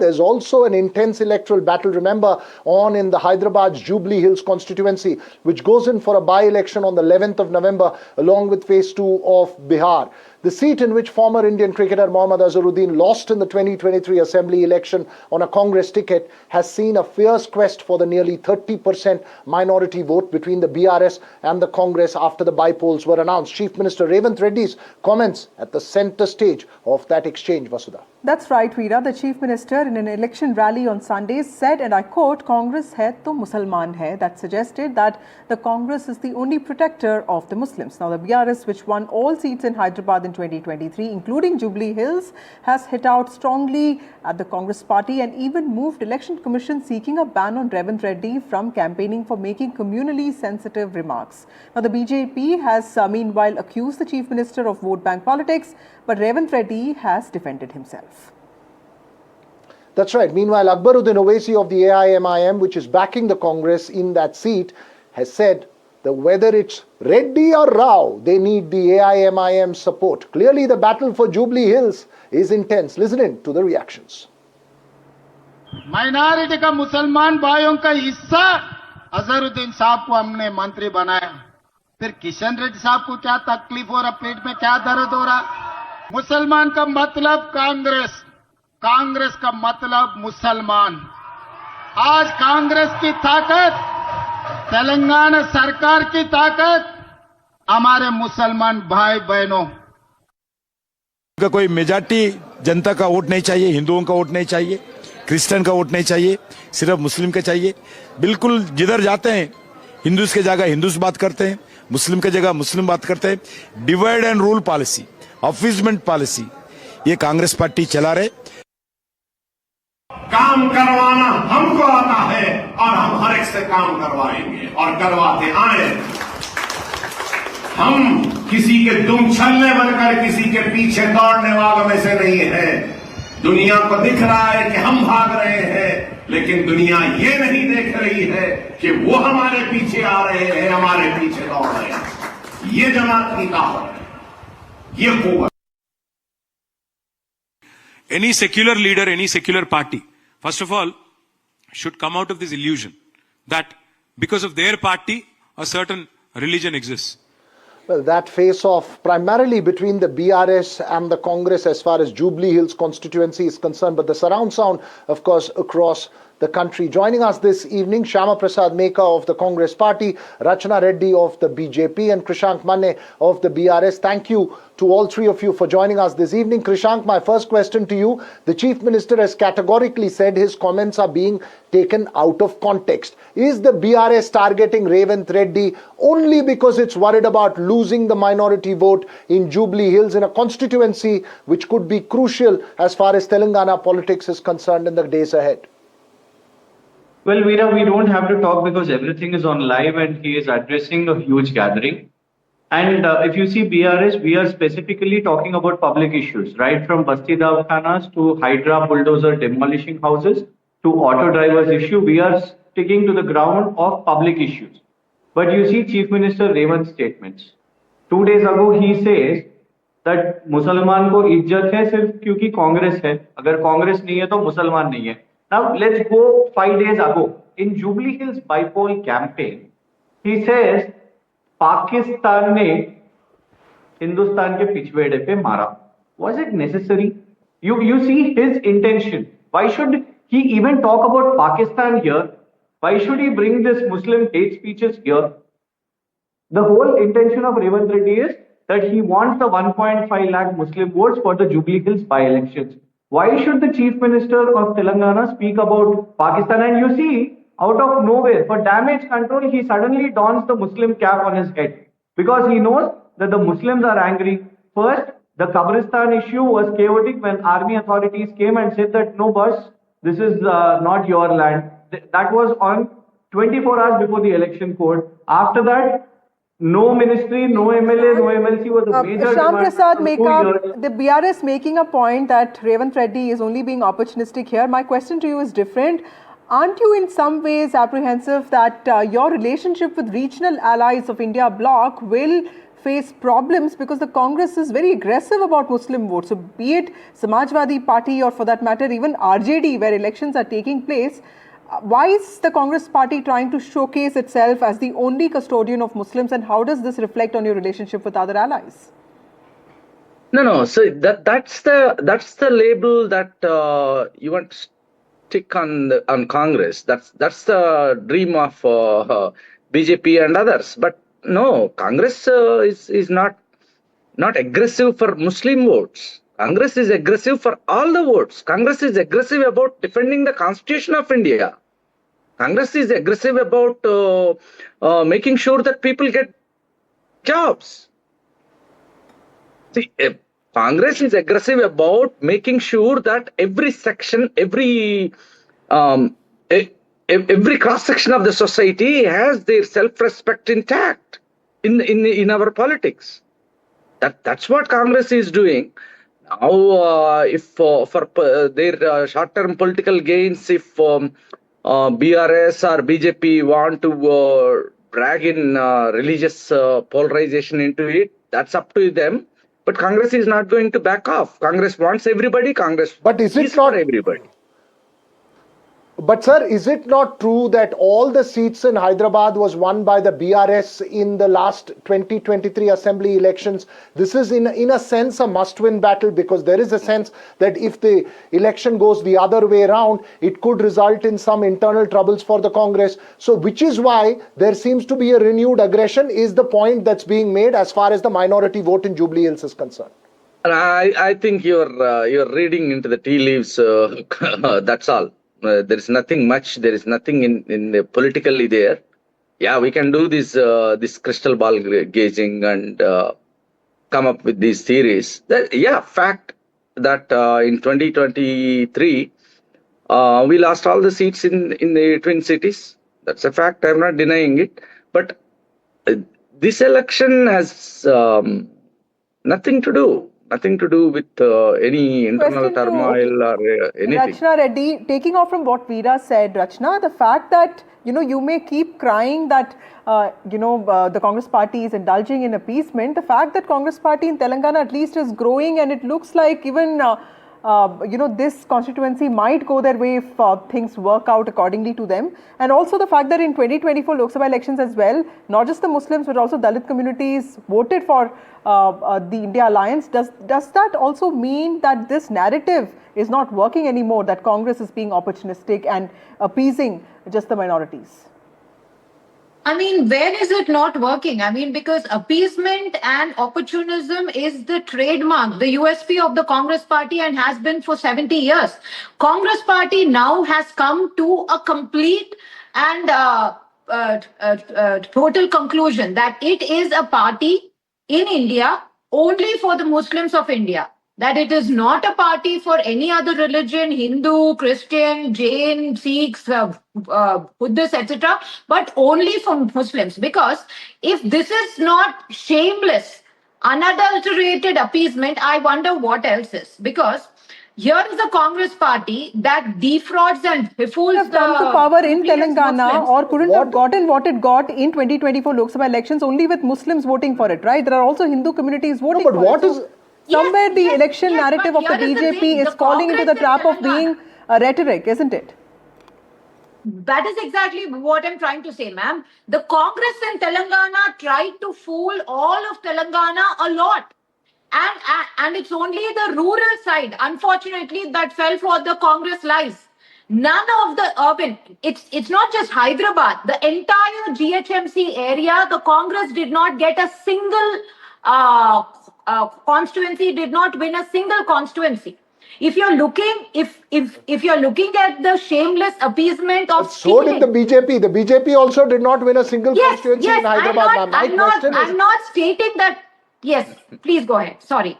There's also an intense electoral battle, remember, on in the Hyderabad's Jubilee Hills constituency, which goes in for a by-election on the 11th of November, along with phase 2 of Bihar. The seat in which former Indian cricketer Mohammad Azharuddin lost in the 2023 assembly election on a Congress ticket has seen a fierce quest for the nearly 30% minority vote between the BRS and the Congress after the bypolls were announced. Chief Minister Revanth Reddy's comments at the center stage of that exchange, Vasudha. That's right, Veera. The Chief Minister in an election rally on Sunday said, and I quote, "Congress hai to Musalman hai." That suggested that the Congress is the only protector of the Muslims. Now, the BRS, which won all seats in Hyderabad in 2023, including Jubilee Hills, has hit out strongly at the Congress party and even moved Election Commission seeking a ban on Revanth Reddy from campaigning for making communally sensitive remarks. Now, the BJP has meanwhile accused the Chief Minister of vote bank politics, but Revanth Reddy has defended himself. That's right. Meanwhile, Akbaruddin Owaisi of the AIMIM, which is backing the Congress in that seat, has said that whether it's Reddy or Rao, they need the AIMIM support. Clearly, the battle for Jubilee Hills is intense. Listen in to the reactions. Minority का मुसलमान भाइयों का हिस्सा अजहरुद्दीन साहब को हमने मंत्री बनाया, फिर किशन रेड्डी साहब को क्या तकलीफ हो रहा, पेट में क्या दर्द हो रहा। मुसलमान का मतलब कांग्रेस, कांग्रेस का मतलब मुसलमान। आज कांग्रेस की ताकत, तेलंगाना सरकार की ताकत हमारे मुसलमान भाई बहनों का कोई मेजॉरिटी जनता का वोट नहीं चाहिए, हिंदुओं का वोट नहीं चाहिए, क्रिश्चियन का वोट नहीं चाहिए, सिर्फ मुस्लिम का चाहिए। बिल्कुल जिधर जाते हैं हिंदूज की जगह हिंदूज बात करते हैं, मुस्लिम की जगह मुस्लिम बात करते हैं। Divide and rule policy, appeasement policy ये कांग्रेस पार्टी चला रहे। काम करवाना हमको आता है और हम हर एक से काम करवाएंगे और करवाते आए। हम किसी के दुम छलने बनकर किसी के पीछे दौड़ने वालों में से नहीं है। दुनिया को दिख रहा है कि हम भाग रहे हैं, लेकिन दुनिया ये नहीं देख रही है कि वो हमारे पीछे आ रहे हैं, हमारे पीछे दौड़ रहे हैं। ये जमात की ताकत है, ये कुव्वत। Any secular leader, any secular party, first of all, should come out of this illusion that because of their party, a certain religion exists. Well, that face-off primarily between the BRS and the Congress as far as Jubilee Hills constituency is concerned, but the surround sound, of course, across the country. Joining us this evening, Shyama Prasad Meka of the Congress Party, Rachana Reddy of the BJP and Krishank Manne of the BRS. Thank you to all three of you for joining us this evening. Krishank, my first question to you. The Chief Minister has categorically said his comments are being taken out of context. Is the BRS targeting Revanth Reddy only because it's worried about losing the minority vote in Jubilee Hills in a constituency which could be crucial as far as Telangana politics is concerned in the days ahead? Well, Veera, we don't have to talk because everything is on live and he is addressing a huge gathering. And if you see BRS, we are specifically talking about public issues, right? From Basti Davkhanas to Hydra bulldozer demolishing houses to auto drivers issue, we are sticking to the ground of public issues. But you see Chief Minister Revanth's statements. 2 days ago, he says that Musalman ko इज्जत है सिर्फ क्योंकि कांग्रेस है, अगर कांग्रेस नहीं है तो मुसलमान नहीं है. Now let's go 5 days ago. In Jubilee Hills bypoll campaign, he says Pakistan ने हिंदुस्तान के पिछवेड़े पे मारा. Was it necessary? You see his intention. Why should he even talk about Pakistan here? Why should he bring this Muslim hate speeches here? The whole intention of Revanth Reddy is that he wants the 1.5 lakh Muslim votes for the Jubilee Hills by-elections. Why should the Chief Minister of Telangana speak about Pakistan? And you see, out of nowhere, for damage control, he suddenly dons the Muslim cap on his head because he knows that the Muslims are angry. First, the Kabristan issue was chaotic when army authorities came and said that no, boss, this is not your land. That was on 24 hours before the election code. After that, no ministry, no MLA, no MLC was a major Shyam Prasad Meka, the BRS making a point that Revanth Reddy is only being opportunistic here. My question to you is different. Aren't you in some ways apprehensive that your relationship with regional allies of India bloc will face problems because the Congress is very aggressive about Muslim votes. So be it Samajwadi Party or for that matter even RJD, where elections are taking place, why is the Congress Party trying to showcase itself as the only custodian of Muslims, and how does this reflect on your relationship with other allies? No. So that's the label that you want to stick on Congress. That's the dream of BJP and others. But no, Congress is not aggressive for Muslim votes. Congress is aggressive for all the votes. Congress is aggressive about defending the Constitution of India. Congress is aggressive about making sure that people get jobs. See, Congress is aggressive about making sure that every section, every cross section of the society has their self-respect intact in our politics. That's what Congress is doing. Now, if for their short-term political gains, if BRS or BJP want to drag in religious polarization into it, that's up to them. But Congress is not going to back off. Congress wants everybody. Congress is for everybody. But sir, is it not true that all the seats in Hyderabad was won by the BRS in the last 2023 assembly elections? This is in a sense a must-win battle, because there is a sense that if the election goes the other way around, it could result in some internal troubles for the Congress. So which is why there seems to be a renewed aggression, is the point that's being made as far as the minority vote in Jubilee Hills is concerned. I think you're reading into the tea leaves. That's all. There is nothing much. There is nothing in the politically there. Yeah, we can do this crystal ball gazing and come up with these theories. Fact that in 2023 we lost all the seats in the Twin Cities. That's a fact. I'm not denying it. But this election has nothing to do with any internal turmoil or anything. Rachna Reddy, taking off from what Veera said, Rachna, the fact that you may keep crying that the Congress Party is indulging in appeasement, the fact that Congress Party in Telangana at least is growing, and it looks like even this constituency might go their way if things work out accordingly to them. And also the fact that in 2024 Lok Sabha elections as well, not just the Muslims but also Dalit communities voted for the India Alliance. Does that also mean that this narrative is not working anymore, that Congress is being opportunistic and appeasing just the minorities? I mean, where is it not working? I mean, because appeasement and opportunism is the trademark, the USP of the Congress Party, and has been for 70 years. Congress Party now has come to a complete and total conclusion that it is a party in India only for the Muslims of India. That it is not a party for any other religion, Hindu, Christian, Jain, Sikhs, Buddhists, etc., but only for Muslims. Because if this is not shameless, unadulterated appeasement, I wonder what else is. Because here is a Congress Party that defrauds and befools have come to power in Telangana Muslims. or couldn't have gotten what it got in 2024 Lok Sabha elections only with Muslims voting for it, right? There are also Hindu communities voting for it. Somewhere the election narrative of the BJP is falling into the trap of being a rhetoric, isn't it? That is exactly what I'm trying to say, ma'am. The Congress in Telangana tried to fool all of Telangana a lot. And it's only the rural side, unfortunately, that fell for the Congress lies. None of the urban, it's not just Hyderabad, the entire GHMC area, the Congress did not get a single constituency, did not win a single constituency. If you're looking, if you're looking at the shameless appeasement of so did the BJP. The BJP also did not win a single constituency in Hyderabad. I'm not stating that. Yes, please go ahead. Sorry.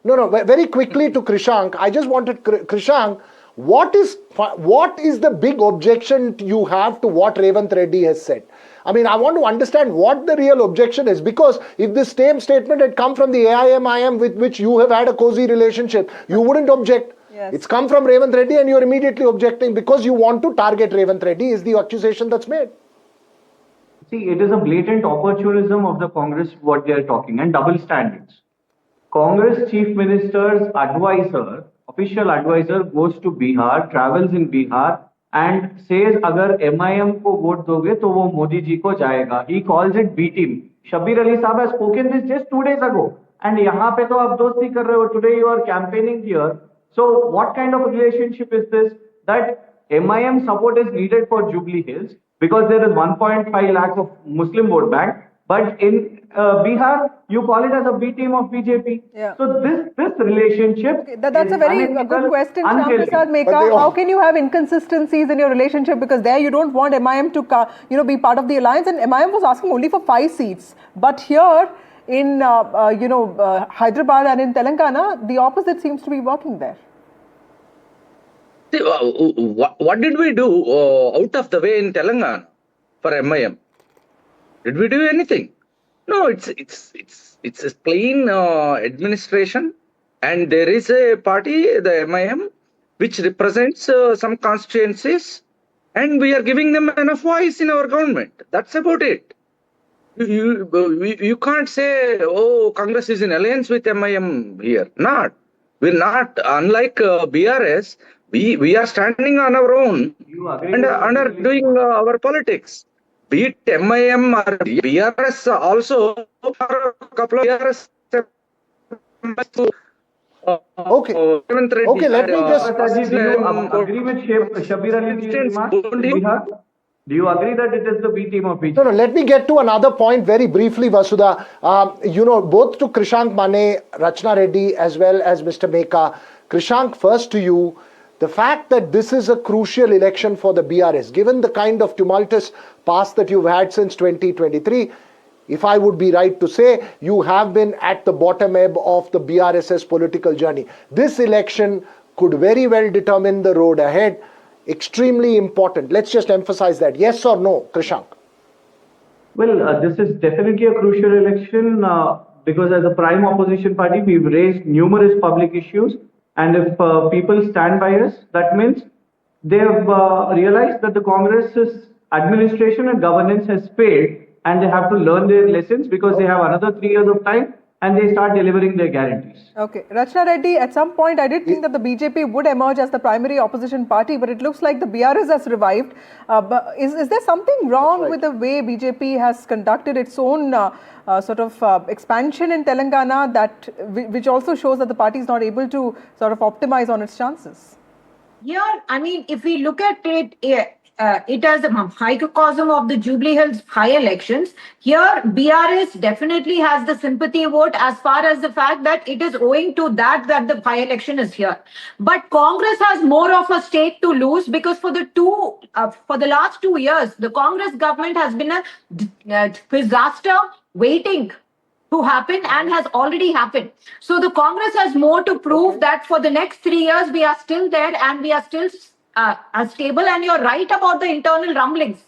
No. Very quickly to Krishank. I just wanted Krishank. What is the big objection you have to what Revanth Reddy has said? I mean, I want to understand what the real objection is, because if this same statement had come from the AIM with which you have had a cozy relationship, you wouldn't object. Yes. It's come from Revanth Reddy and you're immediately objecting because you want to target Revanth Reddy is the accusation that's made. See, it is a blatant opportunism of the Congress what they are talking and double standards. Congress Chief Minister's advisor, official advisor goes to Bihar, travels in Bihar and says अगर MIM को vote दोगे तो वो मोदी जी को जाएगा. He calls it B team. Shabir Ali Saab has spoken this just 2 days ago. And यहाँ पे तो आप दोस्ती कर रहे हो. Today you are campaigning here. So what kind of relationship is this? That MIM support is needed for Jubilee Hills because there is 1.5 lakh of Muslim vote bank. But in Bihar, you call it as a B team of BJP. Yeah. So this relationship. Okay, that's a very good question, Shyam Prasad Meka. How can you have inconsistencies in your relationship? Because there you don't want MIM to be part of the alliance, and MIM was asking only for 5 seats. But here in Hyderabad and in Telangana, the opposite seems to be working there. See, what did we do out of the way in Telangana for MIM? Did we do anything? No, it's a plain administration, and there is a party, the MIM, which represents some constituencies, and we are giving them enough voice in our government. That's about it. You can't say, oh, Congress is in alliance with MIM here. We're not. Unlike BRS, we are standing on our own and are doing our politics. Be it MIM or BRS also for a couple of years. Okay. Revanth Reddy Okay, let me just. Do you agree with Shabir Ali's remarks? Do you agree that it is the B team of BJP? No, let me get to another point very briefly, Vasudha. Both to Krishank Mane, Rachna Reddy, as well as Mr. Meka. Krishank, first to you. The fact that this is a crucial election for the BRS, given the kind of tumultuous past that you've had since 2023, if I would be right to say, you have been at the bottom ebb of the BRS's political journey. This election could very well determine the road ahead. Extremely important. Let's just emphasize that. Yes or no, Krishank? Well, this is definitely a crucial election because as a prime opposition party, we've raised numerous public issues. And if people stand by us, that means they have realized that the Congress's administration and governance has failed and they have to learn their lessons because they have another 3 years of time and they start delivering their guarantees. Okay. Rachna Reddy, at some point I did think that the BJP would emerge as the primary opposition party, but it looks like the BRS has revived. But is there something wrong with the way BJP has conducted its own expansion in Telangana which also shows that the party is not able to sort of optimize on its chances? Yeah, I mean, if we look at it, it as a microcosm of the Jubilee Hills high elections. Here, BRS definitely has the sympathy vote as far as the fact that it is owing to that the high election is here. But Congress has more of a stake to lose because for the last 2 years, the Congress government has been a disaster waiting to happen and has already happened. So the Congress has more to prove that for the next 3 years, we are still there and we are still stable. And you're right about the internal rumblings.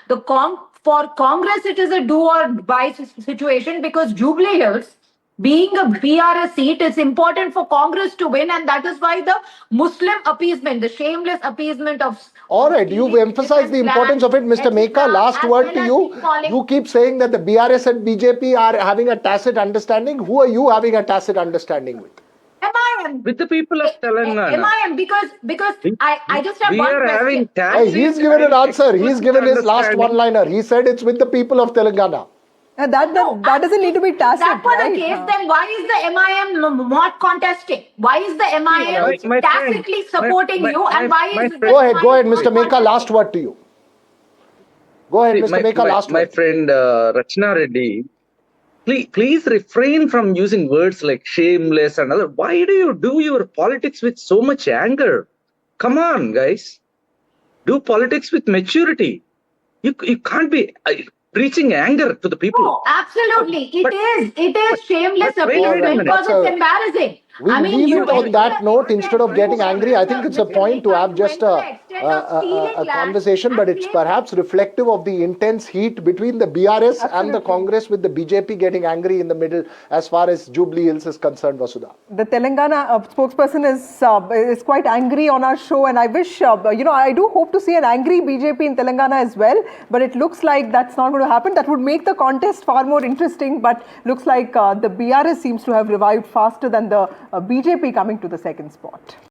For Congress, it is a do or die situation because Jubilee Hills, being a BRS seat, is important for Congress to win, and that is why the Muslim appeasement, the shameless appeasement of... All right, you've emphasized the importance of it. Mr. Meka, last word to you. You keep saying that the BRS and BJP are having a tacit understanding. Who are you having a tacit understanding with? MIM. With the people of Telangana. MIM, because I just have one question. He's given an answer. He's given his last one-liner. He said it's with the people of Telangana. That doesn't need to be tacit. If that were the case, then why is the MIM not contesting? Why is the MIM tacitly supporting you? And why is... Go ahead, Mr. Meka, last word to you. Go ahead, Mr. Meka, last word. My friend Rachna Reddy, please refrain from using words like shameless and other. Why do you do your politics with so much anger? Come on, guys. Do politics with maturity. You can't be preaching anger to the people. No, absolutely. It is shameless appeasement because it's embarrassing. We'll leave it on that note. Instead of getting angry, I think it's a point to have just a conversation, but it's perhaps reflective of the intense heat between the BRS and the Congress, with the BJP getting angry in the middle as far as Jubilee Hills is concerned, Vasudha. The Telangana spokesperson is quite angry on our show, and I wish, I do hope to see an angry BJP in Telangana as well, but it looks like that's not going to happen. That would make the contest far more interesting, but looks like the BRS seems to have revived faster than the BJP coming to the second spot.